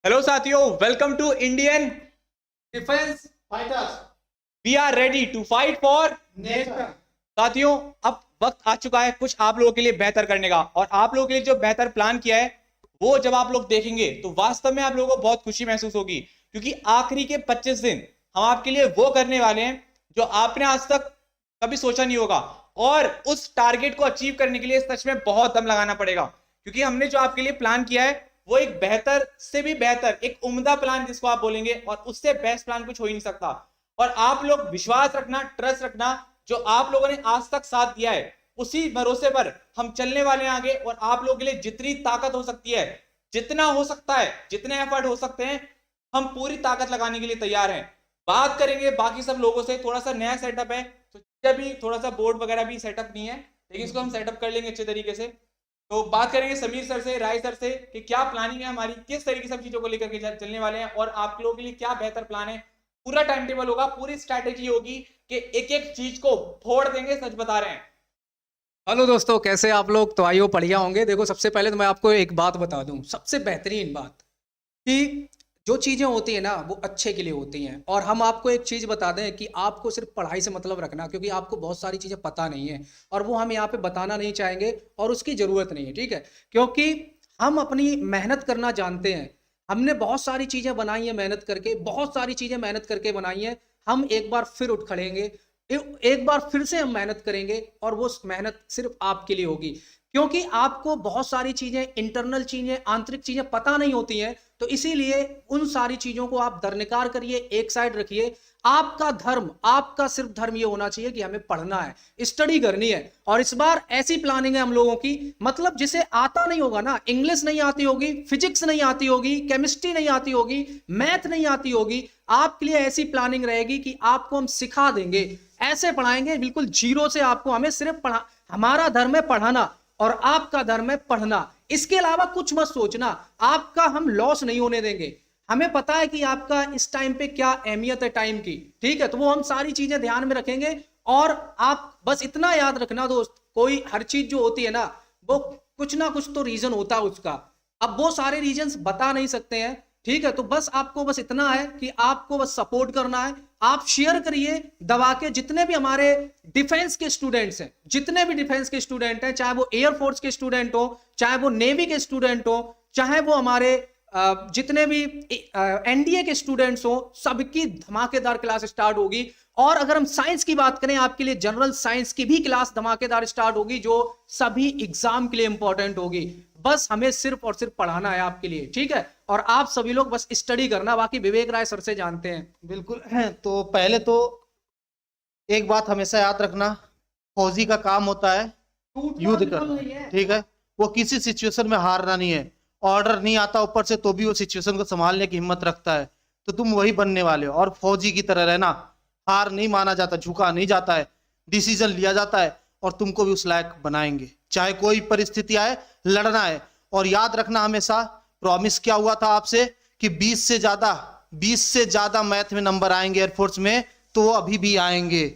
Hello साथियों, welcome to Indian defence fighters we are ready to fight for nation. साथियों, अब वक्त आ चुका है कुछ आप लोगों के लिए बेहतर करने का। और आप लोगों के लिए जो बेहतर प्लान किया है वो जब आप लोग देखेंगे तो वास्तव में आप लोगों को बहुत खुशी महसूस होगी, क्योंकि आखिरी के 25 दिन हम आपके लिए वो करने वाले हैं जो आपने आज तक कभी सोचा नहीं होगा। और उस टारगेट को अचीव करने के लिए सच में बहुत दम लगाना पड़ेगा, क्योंकि हमने जो आपके लिए प्लान किया है वो एक बेहतर से भी बेहतर, एक उम्दा प्लान जिसको आप बोलेंगे, और उससे बेस्ट प्लान कुछ हो ही नहीं सकता। और आप लोग विश्वास रखना, ट्रस्ट रखना, जो आप लोगों ने आज तक साथ दिया है उसी भरोसे पर हम चलने वाले हैं आगे। और आप लोगों के लिए जितनी ताकत हो सकती है, जितना हो सकता है, जितने एफर्ट हो सकते हैं, हम पूरी ताकत लगाने के लिए तैयार हैं। बात करेंगे बाकी सब लोगों से। थोड़ा सा नया सेटअप है तो भी थोड़ा सा बोर्ड वगैरह भी सेटअप नहीं है, लेकिन इसको हम सेटअप कर लेंगे अच्छे तरीके से। तो बात करेंगे समीर सर से, राय सर से, कि क्या प्लानिंग है हमारी, किस तरीके से सब चीजों को लेकर के चलने वाले हैं और आप लोगों के लिए क्या बेहतर प्लान है। पूरा टाइम टेबल होगा, पूरी स्ट्रैटेजी होगी कि एक एक चीज को फोड़ देंगे, सच बता रहे हैं। हेलो दोस्तों, कैसे आप लोग? तो आइयो बढ़िया होंगे। देखो, सबसे पहले तो मैं आपको एक बात बता दूं, सबसे बेहतरीन बात, कि जो चीज़ें होती है ना वो अच्छे के लिए होती हैं। और हम आपको एक चीज़ बता दें कि आपको सिर्फ पढ़ाई से मतलब रखना, क्योंकि आपको बहुत सारी चीज़ें पता नहीं है और वो हम यहाँ पे बताना नहीं चाहेंगे और उसकी ज़रूरत नहीं है, ठीक है? क्योंकि हम अपनी मेहनत करना जानते हैं। हमने बहुत सारी चीज़ें बनाई हैं मेहनत करके, बहुत सारी चीज़ें मेहनत करके बनाई हैं। हम एक बार फिर उठ खड़ेंगे, एक बार फिर से हम मेहनत करेंगे और वो मेहनत सिर्फ आपके लिए होगी। क्योंकि आपको बहुत सारी चीजें, इंटरनल चीजें, आंतरिक चीजें पता नहीं होती हैं, तो इसीलिए उन सारी चीजों को आप दरनिकार करिए, एक साइड रखिए। आपका धर्म, आपका सिर्फ धर्म ये होना चाहिए कि हमें पढ़ना है, स्टडी करनी है। और इस बार ऐसी प्लानिंग है हम लोगों की, मतलब जिसे आता नहीं होगा ना, इंग्लिश नहीं आती होगी, फिजिक्स नहीं आती होगी, केमिस्ट्री नहीं आती होगी, मैथ नहीं आती होगी, आपके लिए ऐसी प्लानिंग रहेगी कि आपको हम सिखा देंगे, ऐसे पढ़ाएंगे बिल्कुल जीरो से आपको। हमें सिर्फ पढ़ा, हमारा धर्म है पढ़ाना और आपका धर्म है पढ़ना। इसके अलावा कुछ मत सोचना, आपका हम लॉस नहीं होने देंगे। हमें पता है कि आपका इस टाइम पे क्या अहमियत है टाइम की, ठीक है? तो वो हम सारी चीजें ध्यान में रखेंगे। और आप बस इतना याद रखना दोस्त, कोई हर चीज जो होती है ना, वो कुछ ना कुछ तो रीजन होता है उसका। अब वो सारे रीजंस बता नहीं सकते हैं, ठीक है? तो बस आपको बस इतना है कि आपको बस सपोर्ट करना है। आप शेयर करिए दबा के, जितने भी हमारे डिफेंस के स्टूडेंट्स हैं, जितने भी डिफेंस के स्टूडेंट हैं, चाहे वो एयरफोर्स के स्टूडेंट हो, चाहे वो नेवी के स्टूडेंट हो, चाहे वो हमारे जितने भी एनडीए के स्टूडेंट्स हो, सबकी धमाकेदार क्लास स्टार्ट होगी। और अगर हम साइंस की बात करें, आपके लिए जनरल साइंस की भी क्लास धमाकेदार स्टार्ट होगी, जो सभी एग्जाम के लिए इंपॉर्टेंट होगी। बस हमें सिर्फ और सिर्फ पढ़ाना है आपके लिए, ठीक है? और आप सभी लोग बस स्टडी करना, बाकी विवेक राय सर से जानते हैं। बिल्कुल। तो पहले तो एक बात हमेशा याद रखना, फौजी का काम होता है युद्ध करना, ठीक है? वो किसी सिचुएशन में हारना नहीं है। ऑर्डर नहीं आता ऊपर से तो भी वो सिचुएशन को संभालने की हिम्मत रखता है, तो तुम वही बनने वाले हो। और फौजी की तरह रहना, हार नहीं माना जाता, झुका नहीं जाता है, डिसीजन लिया जाता है और तुमको भी उस लायक बनाएंगे। चाहे कोई परिस्थिति आए, लड़ना है। और याद रखना हमेशा, प्रॉमिस क्या हुआ था आपसे कि 20 से ज्यादा मैथ में नंबर आएंगे एयरफोर्स में, तो वो अभी भी आएंगे,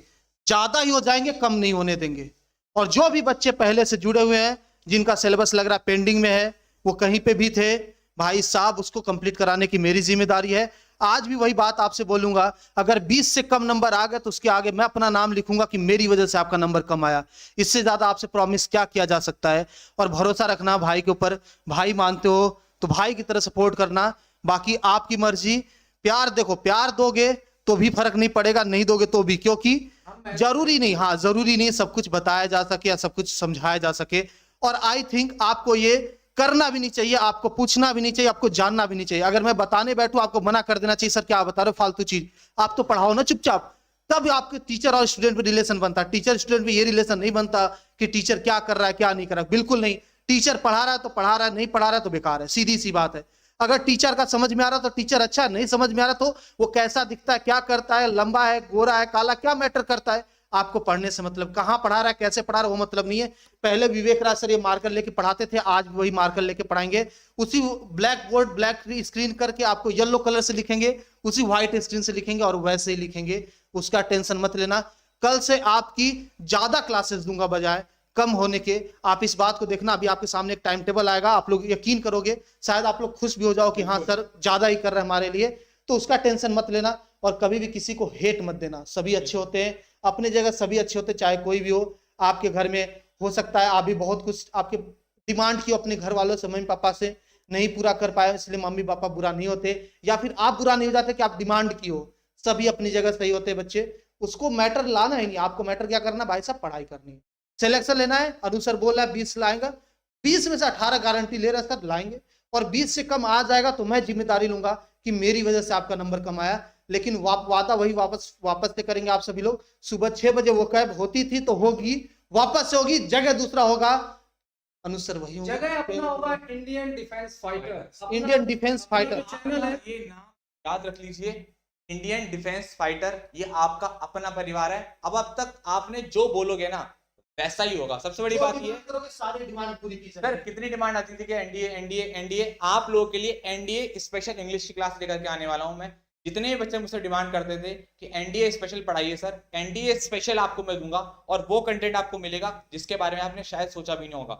ज्यादा ही हो जाएंगे, कम नहीं होने देंगे। और जो भी बच्चे पहले से जुड़े हुए हैं, जिनका सिलेबस लग रहा है पेंडिंग में है, वो कहीं पे भी थे, भाई साहब उसको कंप्लीट कराने की मेरी जिम्मेदारी है। आज भी वही बात आपसे बोलूंगा, अगर 20 से कम नंबर आ गए तो उसके आगे मैं अपना नाम लिखूंगा कि मेरी वजह से आपका नंबर कम आया। इससे ज्यादा आपसे प्रॉमिस क्या किया जा सकता है? और भरोसा रखना भाई के ऊपर। भाई मानते हो तो भाई की तरह सपोर्ट करना, बाकी आपकी मर्जी। प्यार देखो, प्यार दोगे तो भी फर्क नहीं पड़ेगा, नहीं दोगे तो भी, क्योंकि जरूरी नहीं, हाँ जरूरी नहीं सब कुछ बताया जा सके या सब कुछ समझाया जा सके। और आई थिंक आपको ये करना भी नहीं चाहिए, आपको पूछना भी नहीं चाहिए, आपको जानना भी नहीं चाहिए। अगर मैं बताने बैठूं आपको मना कर देना चाहिए, सर क्या बता रहे हो फालतू चीज, आप तो पढ़ाओ ना चुपचाप। तब आपके टीचर और स्टूडेंट में रिलेशन बनता। टीचर स्टूडेंट में ये रिलेशन नहीं बनता कि टीचर क्या कर रहा है क्या नहीं कर रहा है, बिल्कुल नहीं। टीचर पढ़ा रहा है तो पढ़ा रहा है, नहीं पढ़ा रहा है तो बेकार है, सीधी सी बात है। अगर टीचर का समझ में आ रहा तो टीचर अच्छा, नहीं समझ में आ रहा तो वो कैसा दिखता है, क्या करता है, लंबा है, गोरा है, काला, क्या मैटर करता है? आपको पढ़ने से मतलब, कहाँ पढ़ा रहा है, कैसे पढ़ा रहा है, वो मतलब नहीं है। पहले विवेक राज सर ये मार्कर लेके पढ़ाते थे, आज भी वही मार्कर लेके पढ़ाएंगे। उसी ब्लैक बोर्ड, ब्लैक स्क्रीन करके आपको येलो कलर से लिखेंगे, उसी व्हाइट स्क्रीन से लिखेंगे और वैसे ही लिखेंगे, उसका टेंशन मत लेना। कल से आपकी ज्यादा क्लासेस दूंगा बजाय कम होने के। आप इस बात को देखना, अभी आपके सामने एक टाइम टेबल आएगा, आप लोग यकीन करोगे, शायद आप लोग खुश भी हो जाओ कि हाँ सर ज्यादा ही कर रहे हैं हमारे लिए, तो उसका टेंशन मत लेना। और कभी भी किसी को हेट मत देना, सभी अच्छे होते हैं, अपने जगह सभी अच्छे होते हैं, चाहे कोई भी हो। आपके घर में हो सकता है आप भी बहुत कुछ आपके डिमांड की अपने घर वालों से, मम्मी पापा से नहीं पूरा कर पाए, इसलिए मम्मी पापा बुरा नहीं होते, या फिर आप बुरा नहीं हो जाते कि आप डिमांड की हो। सभी अपनी जगह सही होते हैं बच्चे, उसको मैटर लाना ही नहीं। आपको मैटर क्या करना भाई साहब, पढ़ाई करनी है, सिलेक्शन लेना है। अनु सर बोल रहा है 20 लाएगा, 20 में से 18 गारंटी ले रहा है सर लाएंगे, और 20 से कम आ जाएगा तो मैं जिम्मेदारी लूंगा कि मेरी वजह से आपका नंबर कम आया। लेकिन वादा वही वापस से करेंगे आप सभी लोग। सुबह 6 बजे वो कैब होती थी तो होगी, वापस से होगी, जगह दूसरा होगा, अनुसर वही होगा, जगह अपना होगा Indian defence fighter. Indian defence fighter channel है, ये नाम याद रख लीजिए, इंडियन डिफेंस फाइटर, ये आपका अपना परिवार है। अब तक आपने जो बोलोगे ना वैसा ही होगा। सबसे बड़ी बात ये है, सारी डिमांड पूरी की सर कितनी डिमांड आती थी कि एनडीए एनडीए एनडीए, आप लोगों के लिए एनडीए स्पेशल इंग्लिश की क्लास लेकर के आने वाला हूं मैं। जितने भी बच्चे मुझसे डिमांड करते थे कि एनडीए स्पेशल पढ़ाइए सर, एनडीए स्पेशल आपको मैं दूंगा, और वो कंटेंट आपको मिलेगा जिसके बारे में आपने शायद सोचा भी नहीं होगा।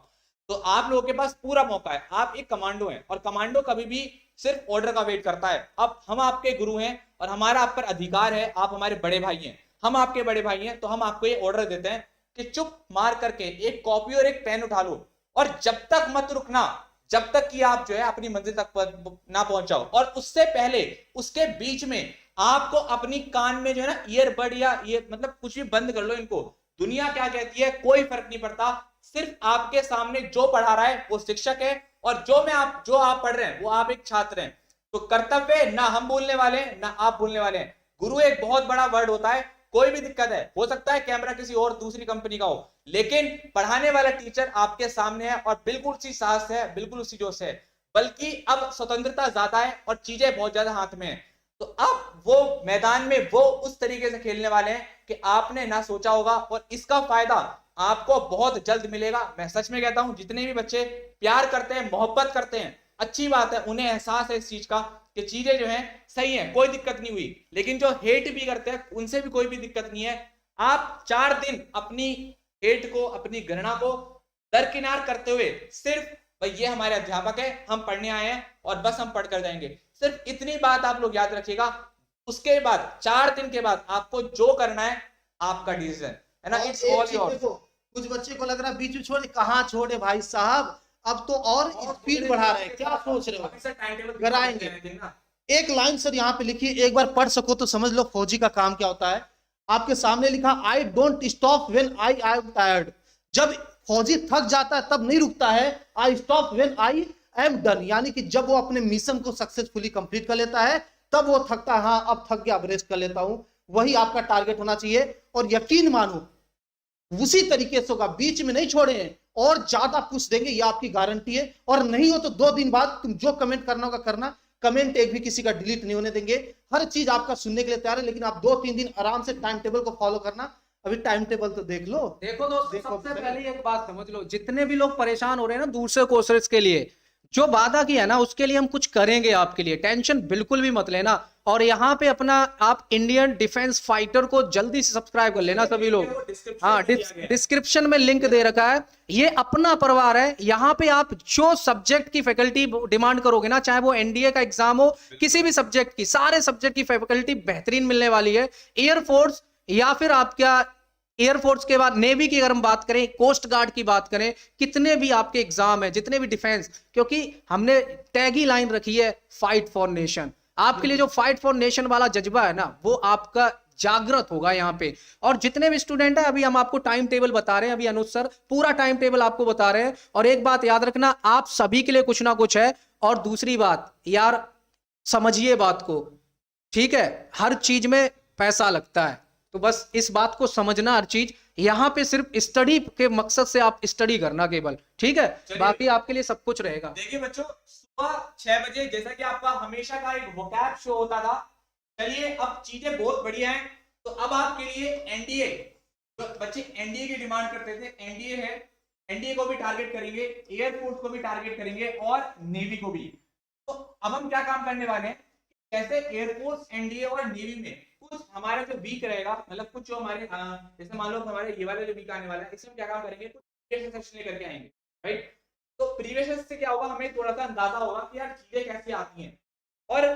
तो आप लोगों के पास पूरा मौका है, आप एक कमांडो हैं, और कमांडो कभी भी सिर्फ ऑर्डर का वेट करता है। अब हम आपके गुरु हैं और हमारा आप पर अधिकार है, आप हमारे बड़े भाई हैं, हम आपके बड़े भाई हैं, तो हम आपको ये ऑर्डर देते हैं कि चुप मार करके एक कॉपी और एक पेन उठा लो, और जब तक मत रुकना जब तक कि आप जो है अपनी मंजिल तक ना पहुंचाओ। और उससे पहले उसके बीच में आपको अपनी कान में जो है ना ईयरबड या ये मतलब कुछ भी बंद कर लो इनको। दुनिया क्या कहती है कोई फर्क नहीं पड़ता, सिर्फ आपके सामने जो पढ़ा रहा है वो शिक्षक है, और जो आप पढ़ रहे हैं वो आप एक छात्र हैं। तो कर्तव्य ना हम बोलने वाले ना आप बोलने वाले हैं। गुरु एक बहुत बड़ा वर्ड होता है, कोई भी दिक्कत है, हो सकता है कैमरा किसी और दूसरी कंपनी का हो, लेकिन पढ़ाने वाला टीचर आपके सामने है, और बिल्कुल उसी साहस है, बिल्कुल उसी जोश है। बल्कि अब स्वतंत्रता ज्यादा है और चीजें बहुत ज्यादा हाथ में है। तो अब वो मैदान में वो उस तरीके से खेलने वाले हैं कि आपने ना सोचा होगा, और इसका फायदा आपको बहुत जल्द मिलेगा। मैं सच में कहता हूं, जितने भी बच्चे प्यार करते हैं, मोहब्बत करते हैं, अच्छी बात है, उन्हें एहसास है इस चीज का कि चीजें जो हैं सही हैं, कोई दिक्कत नहीं हुई। लेकिन जो हेट भी करते हैं उनसे भी कोई भी दिक्कत नहीं है। आप 4 दिन अपनी हेट को, अपनी घृणा को दरकिनार करते हुए सिर्फ भाई ये हमारे अध्यापक है, हम पढ़ने आए हैं और बस हम पढ़ कर जाएंगे, सिर्फ इतनी बात आप लोग याद रखिएगा। उसके बाद 4 दिन के बाद आपको जो करना है आपका डिसीजन है ना, इट्स ऑल योर्स। कुछ बच्चे को लग रहा है बीच में छोड़े, कहाँ छोड़े भाई साहब, अब तो और स्पीड बढ़ा रहे हैं, क्या सोच रहे हो, कराएंगे। एक लाइन सर यहाँ पे लिखी, एक बार पढ़ सको तो समझ लो फौजी का काम क्या होता है। आपके सामने लिखा, I don't stop when I am tired. जब फौजी थक जाता है तब नहीं रुकता है, I stop when I am done, यानी कि जब वो अपने मिशन को सक्सेसफुली कंप्लीट कर लेता है तब वो थकता है, हाँ अब थक गया, अब रेस्ट कर लेता हूं। वही आपका टारगेट होना चाहिए, और यकीन मानो उसी तरीके से होगा, बीच में नहीं छोड़े हैं, और ज्यादा पुश देंगे, ये आपकी गारंटी है। और नहीं हो तो 2 दिन बाद तुम जो कमेंट करना होगा करना, कमेंट एक भी किसी का डिलीट नहीं होने देंगे, हर चीज आपका सुनने के लिए तैयार है। लेकिन आप 2-3 दिन आराम से टाइम टेबल को फॉलो करना। अभी टाइम टेबल तो देख लो। देखो दोस्तों, सबसे पहले एक बात समझ लो, जितने भी लोग परेशान हो रहे हैं ना दूसरे कोर्सेज के लिए, जो वादा किया है ना उसके लिए हम कुछ करेंगे आपके लिए, टेंशन बिल्कुल भी मत लेना। और यहाँ पे अपना आप इंडियन डिफेंस फाइटर को जल्दी से सब्सक्राइब कर लेना सभी लोग। हाँ, डिस्क्रिप्शन में लिंक दे रखा है, ये अपना परिवार है। यहाँ पे आप जो सब्जेक्ट की फैकल्टी डिमांड करोगे ना, चाहे वो एनडीए का एग्जाम हो, किसी भी सब्जेक्ट की, सारे सब्जेक्ट की फैकल्टी बेहतरीन मिलने वाली है। एयरफोर्स या फिर आपका एयरफोर्स के बाद नेवी की अगर हम बात करें, कोस्ट गार्ड की बात करें, कितने भी आपके एग्जाम है, जितने भी डिफेंस, क्योंकि हमने टैग ही लाइन रखी है फाइट फॉर नेशन। आपके लिए जो फाइट फॉर नेशन वाला जज्बा है ना, वो आपका जागृत होगा यहाँ पे। और जितने भी स्टूडेंट है, अभी हम आपको टाइम टेबल बता रहे हैं, अभी अनुज सर पूरा टाइम टेबल आपको बता रहे हैं। और एक बात याद रखना, आप सभी के लिए कुछ ना कुछ है। और दूसरी बात यार, समझिए बात को, ठीक है, हर चीज में पैसा लगता है, तो बस इस बात को समझना। हर चीज यहाँ पे सिर्फ स्टडी के मकसद से आप स्टडी करना केवल, ठीक है, बाकी आपके लिए सब कुछ रहेगा। देखिए बच्चों, सुबह 6 बजे जैसा कि आपका हमेशा का एक वोकैब शो होता था, चलिए अब चीजें बहुत बढ़िया हैं। तो अब आपके लिए एनडीए, जो बच्चे एनडीए की डिमांड करते थे, एनडीए है, एनडीए को भी टारगेट करेंगे, एयरफोर्स को भी टारगेट करेंगे और नेवी को भी। तो अब हम क्या काम करने वाले हैं, जैसे एयरफोर्स, एनडीए और नेवी में कुछ हमारा जो वीक रहेगा, मतलब कुछ जो हमारे जैसे मान लो हमारे ये वाले जो वीक आने वाला है, इसमें क्या काम करेंगे, कुछ प्रीवियस सेशन लेकर के आएंगे, राइट। तो प्रीवियस से क्या होगा, हमें थोड़ा सा अंदाजा होगा कि यार चीजें कैसे आती हैं और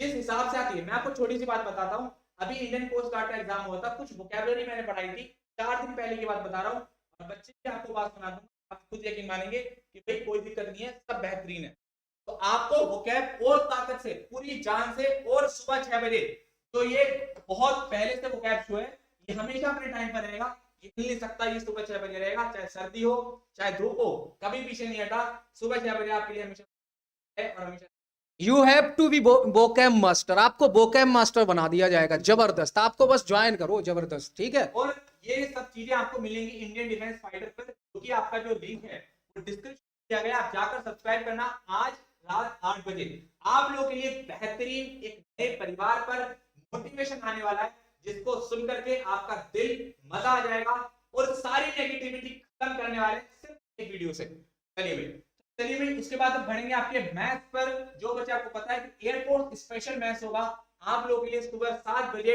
किस हिसाब से आती है। मैं आपको छोटी सी बात बताता हूँ, अभी इंडियन कोस्ट गार्ड का एग्जाम हुआ था, कुछ वोकैबुलरी मैंने पढ़ाई थी, 4 दिन पहले की बात बता रहा हूँ, और बच्चे भी आपको बात सुना दूंगा, आप खुद यकीन मानेंगे कि भाई कोई दिक्कत नहीं है, सब बेहतरीन है। तो आपको वोकैब और ताकत से, पूरी जान से, और सुबह 6 बजे, तो ये बहुत पहले से वोकैब शो है, ये हमेशा अपने टाइम पर रहेगा, ये हिल नहीं सकता, ये सुबह 6 बजे रहेगा, चाहे सर्दी हो चाहे धूप हो, कभी पीछे नहीं हटा, सुबह 6 बजे आपके लिए हमेशा है और हमेशा। यू हैव टू बी बोकैम मास्टर, आपको बोकैम मास्टर बना दिया जाएगा, जबरदस्त, आपको बस ज्वाइन करो, जबरदस्त, ठीक है। और ये सब चीजें आपको मिलेंगी इंडियन डिफेंस फाइटर पर, क्योंकि आपका जो लिंक है वो डिस्क्रिप्शन दिया गया, आप जाकर सब्सक्राइब करना आज रात 8 बजे। आप लोगों के लिए बेहतरीन एक नए परिवार पर मोटिवेशन आने वाला है, जिसको सुन करके आपका दिल मजा आ जाएगा और सारी नेगेटिविटी खत्म करने वाले सिर्फ एक वीडियो से। चलिए भाई इसके बाद अब बढ़ेंगे आपके मैथ पर। जो बच्चे आपको पता है कि एयरपोर्ट स्पेशल मैथ होगा आप लोगों के लिए सुबह 7 बजे,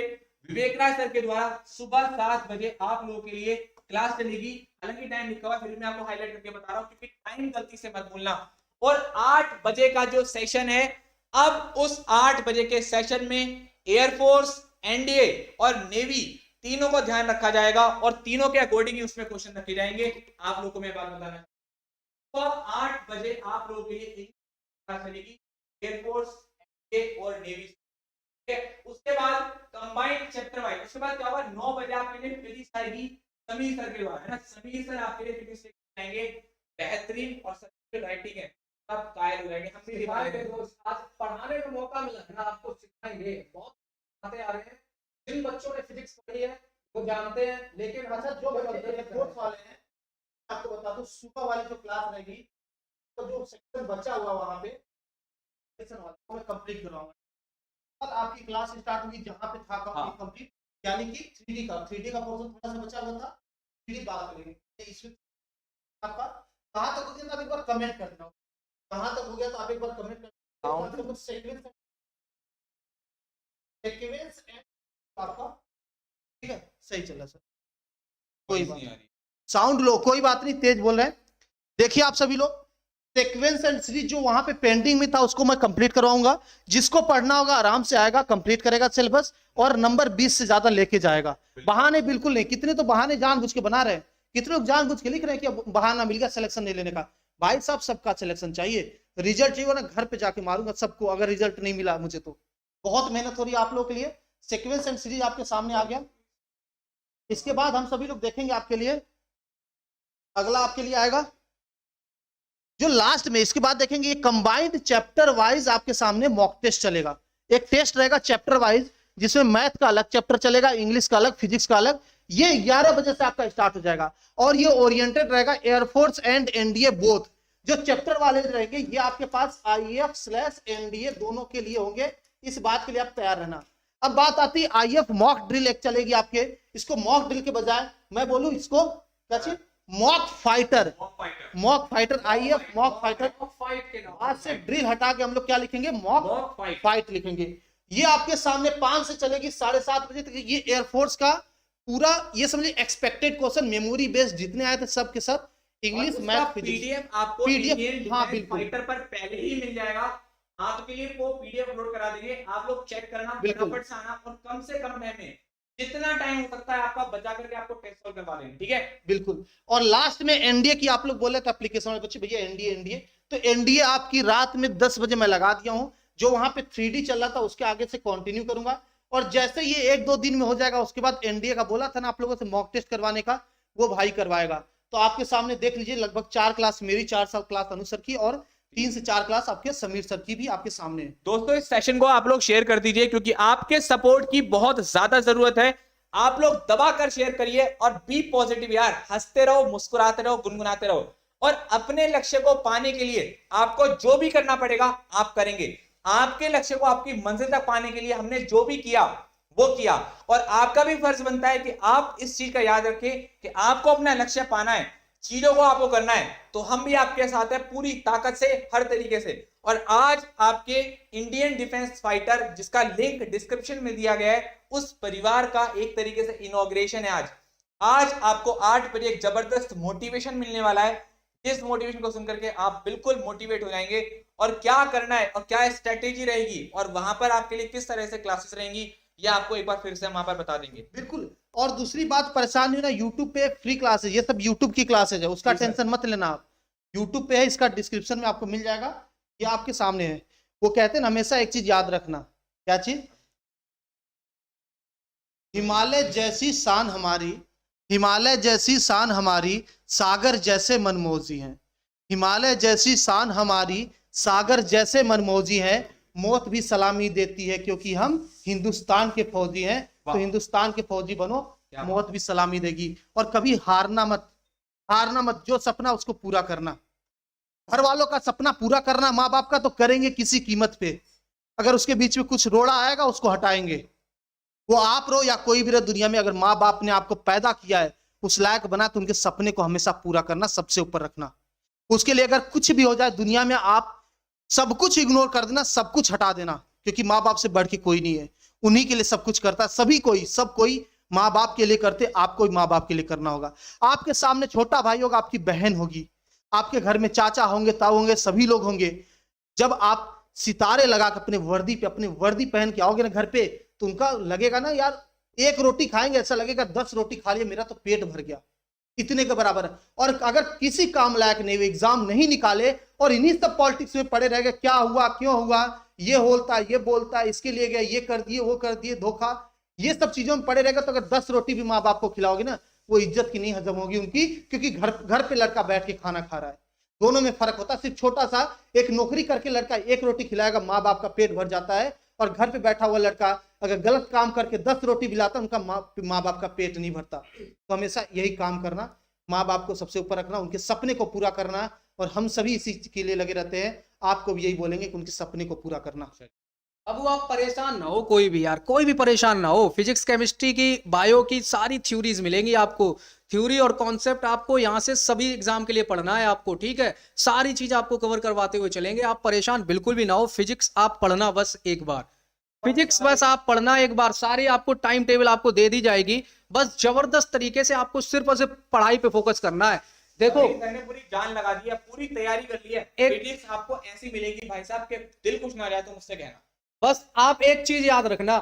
विवेक राय सर के द्वारा सुबह 7 बजे आप लोगों के लिए क्लास चलेगी। हालांकि टाइम लिखा हुआ, फिर मैं आपको हाईलाइट करके बता रहा हूँ क्योंकि टाइम गलती से मत भूलना। और 8 बजे का जो सेशन है, अब उस 8 बजे के सेशन में एयरफोर्स, एनडीए और नेवी तीनों को ध्यान रखा जाएगा और तीनों के अकॉर्डिंग उसमें क्वेश्चन रखे जाएंगे। आप लोगों को मैं बात बताना, तो 8 बजे आप लोगों के लिए क्लास चलेगी एयरफोर्स, एनडीए और नेवी। उसके बाद कंबाइंड चैप्टर वाइज, उसके बाद क्या होगा, 9 बजे आपके लिए फिजिक्स आएगी समीर सर के द्वारा, है ना। समीर सर आपके लिए फिजिक्स सिखाएंगे, बेहतरीन, और सर राइटिंग है, सब कायल हो जाएंगे। हम भी आज पढ़ाने का मौका मिला है ना, आपको सिखाएंगे, बहुत आते आ रहे हैं, जिन बच्चों ने फिजिक्स पढ़ी है वो जानते हैं, लेकिन अच्छा जो बच्चे एयरफोर्स वाले हैं, आपको बता दूं सुबह वाली जो क्लास रहेगी, तो जो सेक्शन बचा हुआ वहां पे सेक्शन वाला मैं कंप्लीट कराऊंगा। कल आपकी क्लास स्टार्ट होगी जहां पे था कंप्लीट, यानी कि 3D का पोर्शन थोड़ा सा बचा हुआ था, 3D बात करेंगे। इसमें आपका कहां तक हो गया आप एक बार कमेंट कर देना, कहां तक हो गया तो आप एक बार कमेंट कर देना। कुछ सीक्वेंस एंड आपका ठीक है, सही चला सर, कोई बात नहीं, साउंड लो, कोई बात नहीं, तेज बोल रहे हैं। देखिए आप सभी लोग, सीक्वेंस एंड सीरीज जो वहां पे पेंडिंग में था उसको मैं कंप्लीट करवाऊंगा, जिसको पढ़ना होगा आराम से आएगा, कंप्लीट करेगा सिलेबस और नंबर 20 से ज्यादा लेके जाएगा। बहाने बिल्कुल नहीं, कितने तो बहाने जानबूझ के बना रहे हैं, कितने लोग जानबूझ के लिख रहे हैं कि बहाना मिल गया सिलेक्शन नहीं लेने का। भाई साहब सबका सिलेक्शन चाहिए, रिजल्ट चाहिए ना, घर पे जाके मारूंगा सबको अगर रिजल्ट नहीं मिला मुझे तो। बहुत मेहनत हो रही है आप लोगों के लिए, सीक्वेंस एंड सीरीज आपके सामने आ गया। इसके बाद हम सभी लोग देखेंगे आपके लिए, अगला आपके लिए आएगा जो लास्ट में, इसके बाद देखेंगे कंबाइंड चैप्टर वाइज आपके सामने मॉक टेस्ट चलेगा। एक टेस्ट रहेगा चैप्टर वाइज, जिसमें मैथ का अलग चैप्टर चलेगा, इंग्लिश का अलग, फिजिक्स का अलग। ये 11 बजे से आपका स्टार्ट हो जाएगा और ये ओरिएंटेड रहेगा एयरफोर्स एंड एनडीए बोथ। जो चैप्टर वाले रहेंगे ये आपके पास IAF/NDA दोनों के लिए होंगे, इस बात के लिए आप तैयार रहना। अब बात आती है IF मॉक ड्रिल एक चलेगी आपके, इसको मॉक ड्रिल के बजाय मैं बोलूं इसको क्या चीज, mock fighter, IF mock fighter. आज से ड्रिल हटा के हम लोग क्या लिखेंगे, मॉक फाइट लिखेंगे। ये आपके सामने 5 से चलेगी 7:30 बजे तक। ये एयरफोर्स का पूरा ये समझिए एक्सपेक्टेड क्वेश्चन, मेमोरी बेस्ड जितने आए थे सब के सब, इंग्लिश मैथ पीडीएफ आपको PDF हाँ बिल्कुल फाइटर पर पहले ही मिल जाएगा, आपके लिए वो पीडीएफ अपलोड करा देंगे, आप लोग चेक करना, फटाफट से आना और कम से कम टाइम में जितना टाइम हो सकता है आपका बचा करके आपको टेस्ट सॉल्व करवा देंगे, ठीक है। बिल्कुल। और लास्ट में एनडीए की आप लोग बोले तो एप्लीकेशन वाले बच्चे भैया एनडीए, तो एनडीए आपकी रात में 10 बजे मैं लगा दिया हूं, जो वहां पे 3D चल रहा था उसके आगे से कंटिन्यू करूंगा। और जैसे ये 1-2 दिन में हो जाएगा उसके बाद एनडीए का बोला था ना आप लोगों से मॉक टेस्ट करवाने का, वो भाई करवाएगा। तो आपके सामने देख लीजिए, लगभग 4 क्लास मेरी, 4 साल क्लास अनु सर की और 3 से 4 क्लास आपके समीर सर की भी आपके सामने। दोस्तों इस सेशन को आप लोग शेयर कर दीजिए, क्योंकि आपके सपोर्ट की बहुत ज्यादा जरूरत है। आप लोग दबा कर शेयर करिए और बी पॉजिटिव यार, हंसते रहो, मुस्कुराते रहो, गुनगुनाते रहो और अपने लक्ष्य को पाने के लिए आपको जो भी करना पड़ेगा आप करेंगे। आपके लक्ष्य को आपकी मंजिल तक पाने के लिए हमने जो भी किया वो किया, और आपका भी फर्ज बनता है कि आप इस चीज का याद रखें कि आपको अपना लक्ष्य पाना है, चीजों को आपको करना है, तो हम भी आपके साथ हैं पूरी ताकत से, हर तरीके से। और आज आपके इंडियन डिफेंस फाइटर, जिसका लिंक डिस्क्रिप्शन में दिया गया है, उस परिवार का एक तरीके से इनॉग्रेशन है आज। आज आपको 8 बजे एक जबरदस्त मोटिवेशन मिलने वाला है, जिस मोटिवेशन को सुनकर के आप बिल्कुल मोटिवेट हो जाएंगे और क्या करना है और क्या स्ट्रेटेजी रहेगी और वहां पर आपके लिए किस तरह से क्लासेस रहेंगी, ये आपको एक बार फिर से हम वहां पर बता देंगे। बिल्कुल। और दूसरी बात, परेशान नहीं होना, यूट्यूब पे फ्री क्लासेज, ये सब यूट्यूब की क्लासेज है, उसका टेंशन मत लेना आप। यूट्यूब पे है, इसका डिस्क्रिप्शन में आपको मिल जाएगा, ये आपके सामने है। वो कहते हैं ना, हमेशा एक चीज याद रखना। क्या चीज? हिमालय जैसी शान हमारी, हिमालय जैसी शान हमारी, सागर जैसे मनमौजी हैं। हिमालय जैसी शान हमारी, सागर जैसे मनमौजी हैं। मौत भी सलामी देती है क्योंकि हम हिंदुस्तान के फौजी हैं। तो हिंदुस्तान के फौजी बनो, मौत भी सलामी देगी। और कभी हारना मत, हारना मत। जो सपना उसको पूरा करना, घर वालों का सपना पूरा करना, माँ बाप का तो करेंगे किसी कीमत पे। अगर उसके बीच में कुछ रोड़ा आएगा उसको हटाएंगे। वो आप रहो या कोई भी रहो दुनिया में, अगर माँ बाप ने आपको पैदा किया है, उस लायक बना, तो उनके सपने को हमेशा पूरा करना, सबसे ऊपर रखना। उसके लिए अगर कुछ भी हो जाए दुनिया में, आप सब कुछ इग्नोर कर देना, सब कुछ हटा देना, क्योंकि माँ बाप से बढ़ के कोई नहीं है। उन्हीं के लिए सब कुछ करता है, सभी कोई, सब कोई माँ बाप के लिए करते, आपको माँ बाप के लिए करना होगा। आपके सामने छोटा भाई होगा, आपकी बहन होगी, आपके घर में चाचा होंगे, ताऊ होंगे, सभी लोग होंगे। जब आप सितारे लगा के अपने वर्दी पे, अपनी वर्दी पहन के आओगे ना घर पे, तो उनका लगेगा ना, यार एक रोटी खाएंगे ऐसा लगेगा 10 रोटी खा लिए, मेरा तो पेट भर गया, इतने के बराबर है। और अगर किसी काम लायक नहीं, एग्जाम नहीं निकाले और इन्हीं सब पॉलिटिक्स में पड़े रह गए, क्या हुआ, क्यों हुआ, ये होता, ये बोलता, इसके लिए गया, ये कर दिए, वो कर दिए, धोखा, ये सब चीजों में पड़े रहेगा, तो अगर 10 रोटी भी माँ बाप को खिलाओगे ना, वो इज्जत की नहीं हजम होगी उनकी, क्योंकि घर पे लड़का बैठ के खाना खा रहा है। दोनों में फर्क होता है। सिर्फ छोटा सा, एक नौकरी करके लड़का एक रोटी खिलाएगा, माँ बाप का पेट भर जाता है। और घर पे बैठा हुआ लड़का अगर गलत काम करके 10 रोटी भी लाता, उनका माँ बाप का पेट नहीं भरता। तो हमेशा यही काम करना, माँ बाप को सबसे ऊपर रखना, उनके सपने को पूरा करना। और हम सभी इसी के लिए लगे रहते हैं, आपको भी यही बोलेंगे कि उनके सपने को पूरा करना। अब वो आप परेशान ना हो, कोई भी यार, कोई भी परेशान ना हो। फिजिक्स, केमिस्ट्री की, बायो की सारी थ्योरीज मिलेंगी आपको। थ्योरी और कॉन्सेप्ट आपको यहाँ से सभी एग्जाम के लिए पढ़ना है आपको, ठीक है। सारी चीज आपको कवर करवाते हुए चलेंगे, आप परेशान बिल्कुल भी ना हो। फिजिक्स आप पढ़ना बस एक बार, फिजिक्स बस आप पढ़ना एक बार, सारी आपको टाइम टेबल आपको दे दी जाएगी। बस जबरदस्त तरीके से आपको सिर्फ और सिर्फ पढ़ाई पे फोकस करना है। देखो मैंने पूरी जान लगा दी है, पूरी तैयारी कर ली है। फिजिक्स आपको ऐसी मिलेगी भाई साहब के दिल खुश ना जाए तो मुझसे कहना। बस आप एक चीज याद रखना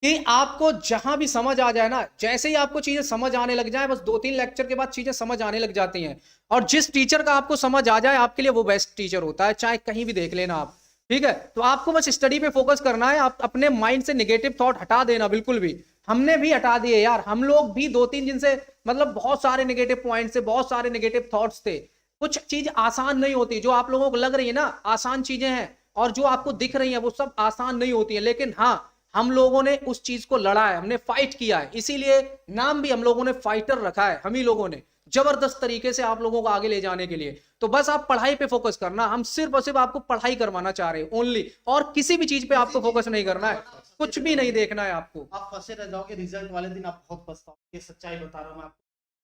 कि आपको जहां भी समझ आ जाए ना, जैसे ही आपको चीजें समझ आने लग जाए, बस 2-3 लेक्चर के बाद चीजें समझ आने लग जाती हैं। और जिस टीचर का आपको समझ आ जाए, आपके लिए वो बेस्ट टीचर होता है, चाहे कहीं भी देख लेना आप, ठीक है। तो आपको बस स्टडी पे फोकस करना है। आप अपने माइंड से नेगेटिव थॉट हटा देना, बिल्कुल भी। हमने भी हटा दिए यार, हम लोग भी 2-3 दिन से, मतलब बहुत सारे नेगेटिव पॉइंट से, बहुत सारे नेगेटिव थॉट्स थे। कुछ चीज आसान नहीं होती, जो आप लोगों को लग रही है ना आसान चीजें हैं, और जो आपको दिख रही है वो सब आसान नहीं होती है। लेकिन हाँ, हम लोगों ने उस चीज को लड़ा है, हमने फाइट किया है, इसीलिए नाम भी हम लोगों ने फाइटर रखा है, हम ही लोगों ने, जबरदस्त तरीके से आप लोगों को आगे ले जाने के लिए। तो बस आप पढ़ाई पे फोकस करना, हम सिर्फ और सिर्फ आपको पढ़ाई करवाना चाह रहे हैं ओनली, और किसी भी चीज पे आपको फोकस नहीं करना है, कुछ भी नहीं देखना है आपको। आप फंसे रह जाओगे, रिजल्ट वाले दिन आप बहुत पछताओगे, ये सच्चाई बता रहा हूं मैं आपको।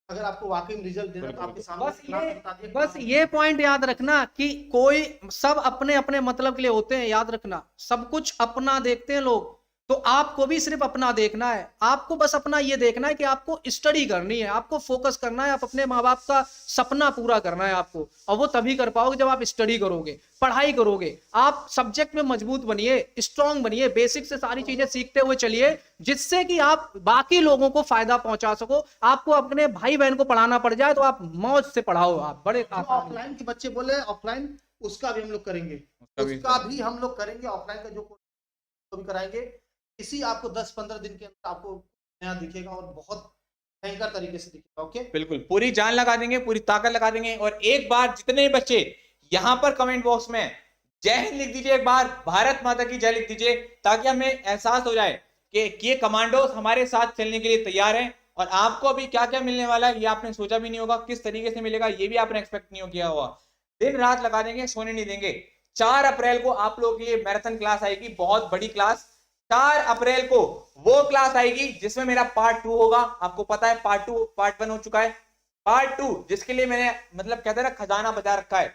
अगर आपको वाकई में रिजल्ट देना, तो आपके सामने बस ये पॉइंट याद रखना कि कोई, सब अपने अपने मतलब के लिए होते हैं, याद रखना, सब कुछ अपना देखते हैं लोग, तो आपको भी सिर्फ अपना देखना है। आपको बस अपना ये देखना है कि आपको स्टडी करनी है, आपको फोकस करना है, आप अपने माँ बाप का सपना पूरा करना है आपको। और वो तभी कर पाओगे जब आप स्टडी करोगे, पढ़ाई करोगे, आप सब्जेक्ट में मजबूत बनिए, स्ट्रांग बनिए, बेसिक से सारी चीजें सीखते हुए चलिए, जिससे कि आप बाकी लोगों को फायदा पहुंचा सको। आपको अपने भाई बहन को पढ़ाना पड़ जाए तो आप मौज से पढ़ाओ, आप बड़े। ऑफलाइन के बच्चे बोले ऑफलाइन, उसका भी हम लोग करेंगे, उसका भी हम लोग करेंगे। ऑफलाइन का जो भी कराएंगे, इसी आपको 10-15 दिन के अंदर आपको नया दिखेगा, और बहुत भयंकर तरीके से दिखेगा। ओके, बिल्कुल पूरी जान लगा देंगे, पूरी ताकत लगा देंगे। और एक बार जितने बच्चे यहां पर कमेंट बॉक्स में जय हिंद लिख दीजिए, एक बार भारत माता की जय लिख दीजिए, ताकि हमें एहसास हो जाए कि ये कमांडोज हमारे साथ चलने के लिए तैयार हैं। और आपको अभी क्या क्या मिलने वाला है ये आपने सोचा भी नहीं होगा, किस तरीके से मिलेगा ये भी आपने एक्सपेक्ट नहीं किया होगा। दिन रात लगा देंगे, सोने नहीं देंगे। 4 अप्रैल को आप लोगों के लिए मैराथन क्लास आएगी, बहुत बड़ी क्लास। 4 अप्रैल को वो क्लास आएगी जिसमें मेरा पार्ट 2 होगा। आपको पता है पार्ट 2, पार्ट 1 हो चुका है, पार्ट 2 जिसके लिए मैंने मतलब कहते हैं ना खजाना बचा रखा है,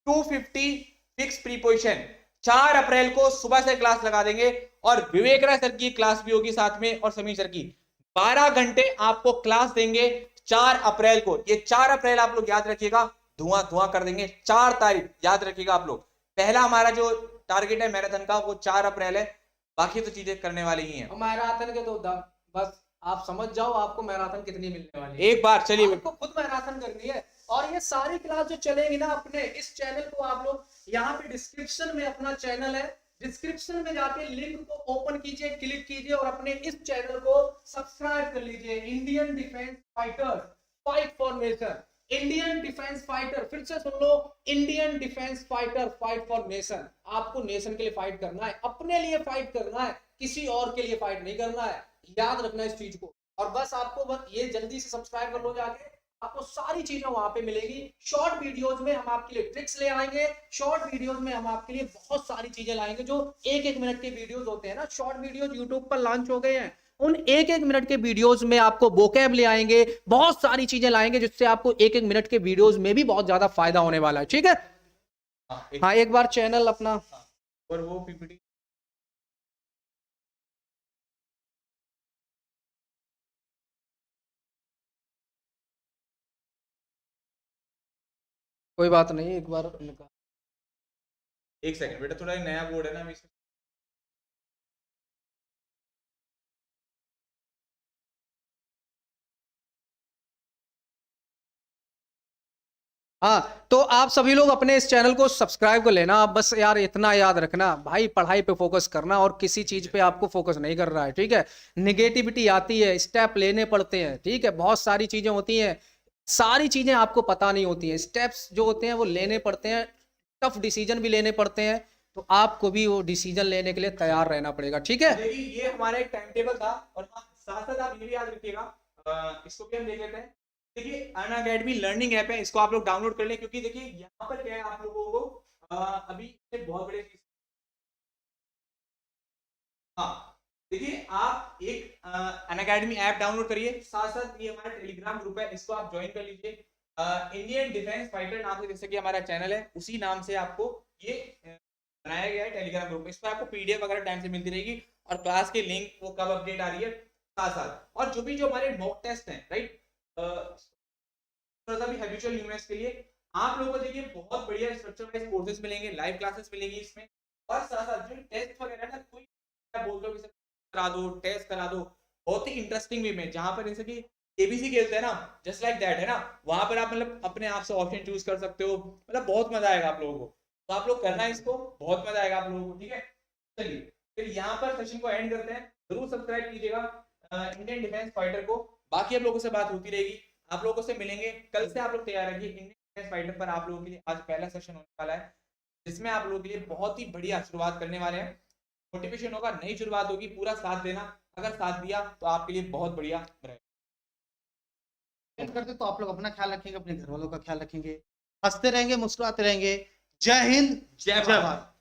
250 फिक्स प्रीपोजिशन। 4 अप्रैल को सुबह से क्लास लगा देंगे, और विवेक राय सर की क्लास भी होगी साथ में, और समीर सर की। 12 घंटे आपको क्लास देंगे, 4 अप्रैल को, ये 4 अप्रैल आप लोग याद रखिएगा, धुआं धुआं कर देंगे। 4 तारीख याद रखिएगा आप लोग। पहला हमारा जो टारगेट है मैराथन का वो 4 अप्रैल है, बाकी तो चीजें करने वाली ही हैं। और मैराथन के तो बस आप समझ जाओ आपको मैराथन कितनी मिलने वाली है। एक बार चलिए, आपको खुद मैराथन करनी है। और ये सारी क्लास जो चलेगी ना अपने इस चैनल को, आप लोग यहाँ पे डिस्क्रिप्शन में अपना चैनल है, डिस्क्रिप्शन में जाके लिंक को ओपन कीजिए, क्लिक कीजिए और अपने इस चैनल को सब्सक्राइब कर लीजिए। Indian defence fighters fight for nation, Indian defence fighter, फिर से सुन लो, Indian defence fighter fight for nation. आपको नेशन के लिए फाइट करना है, अपने लिए फाइट करना है, किसी और के लिए फाइट नहीं करना है। याद रखना इस चीज को। और बस आपको बस ये जल्दी से सब्सक्राइब कर लो जाके, आपको सारी चीजें वहां पे मिलेगी। शॉर्ट वीडियोस में हम आपके लिए ट्रिक्स ले आएंगे, शॉर्ट वीडियोस में हम आपके लिए बहुत सारी चीजें लाएंगे। जो 1-1 मिनट के वीडियोस होते हैं ना, शॉर्ट वीडियोस यूट्यूब पर लॉन्च हो गए हैं, उन 1-1 मिनट के वीडियोस में आपको वोकैब ले आएंगे, बहुत सारी चीजें लाएंगे जिससे आपको 1-1 मिनट के वीडियोस में भी बहुत ज्यादा फायदा होने वाला है। ठीक है, हाँ एक बार चैनल अपना और वो पीपीटी कोई बात नहीं, एक बार एक सेकंड बेटा, थोड़ा नया बोर्ड है ना अभी। हाँ, तो आप सभी लोग अपने इस चैनल को सब्सक्राइब कर लेना। आप बस यार इतना याद रखना भाई, पढ़ाई पे फोकस करना और किसी चीज पे आपको फोकस नहीं कर रहा है। ठीक है, निगेटिविटी आती है, स्टेप लेने पड़ते हैं। ठीक है, बहुत सारी चीजें होती हैं, सारी चीजें आपको पता नहीं होती हैं। स्टेप्स जो होते हैं वो लेने पड़ते हैं, टफ डिसीजन भी लेने पड़ते हैं। तो आपको भी वो डिसीजन लेने के लिए तैयार रहना पड़ेगा। ठीक है, देखिए ये हमारा एक टाइम टेबल था, और साथ साथ आप ये भी याद रखिएगा, इसको भी हम देख लेते हैं। देखिए अनअकैडमी लर्निंग ऐप है, इसको आप लोग डाउनलोड कर लें, क्योंकि देखिए यहाँ पर क्या है आप लोगों को अभी बहुत बड़े चीज, हाँ देखिए आप एक अनअकैडमी ऐप डाउनलोड करिए, साथ साथ ये हमारा टेलीग्राम ग्रुप है, इसको आप ज्वाइन कर लीजिए। इंडियन डिफेंस फाइटर नाम से जैसे कि हमारा चैनल है, उसी नाम से आपको ये बनाया गया है टेलीग्राम ग्रुप। इस पर आपको पीडीएफ वगैरह टाइम से मिलती रहेगी, और क्लास के लिंक वो कब अपडेट आ रही है साथ साथ। और जो हमारे मॉक टेस्ट हैं, राइट, हैबिचुअल न्यूनेस के लिए आप लोगों को देखिए बहुत बढ़िया स्ट्रक्चर वाइज कोर्सेज मिलेंगे, लाइव क्लासेस मिलेंगी इसमें। और साथ साथ जो टेस्ट वगैरह ना, कोई बोल दो करा दो, टेस्ट करा दो, बहुत ही इंटरेस्टिंग वे में, जहां पर जैसे कि एबीसी खेलते हैं ना, जस्ट लाइक दैट है ना, वहां पर आप मतलब अपने आप से ऑप्शन चूज कर सकते हो, मतलब बहुत मजा आएगा आप लोगों को। तो आप लोग करना है इसको, बहुत मजा आएगा आप लोगों को। ठीक है, चलिए फिर यहाँ पर सेशन को एंड करते हैं। जरूर सब्सक्राइब कीजिएगा इंडियन डिफेंस फाइटर को, बाकी आप लोगों से बात होती रहेगी, आप लोगों से मिलेंगे। कल से आप लोग तैयार रहिए, इंडियन डिफेंस फाइटर पर आप लोगों के लिए आज पहला सेशन होने वाला है, जिसमें आप लोगों के लिए बहुत ही बढ़िया शुरुआत करने वाले हैं। मोटिवेशन होगा, नई शुरुआत होगी, पूरा साथ देना। अगर साथ दिया तो आपके लिए बहुत बढ़िया रहेगा। करते तो आप लोग अपना ख्याल रखेंगे, अपने घर वालों का ख्याल रखेंगे, हंसते रहेंगे, मुस्कुराते रहेंगे। जय हिंद, जय भारत।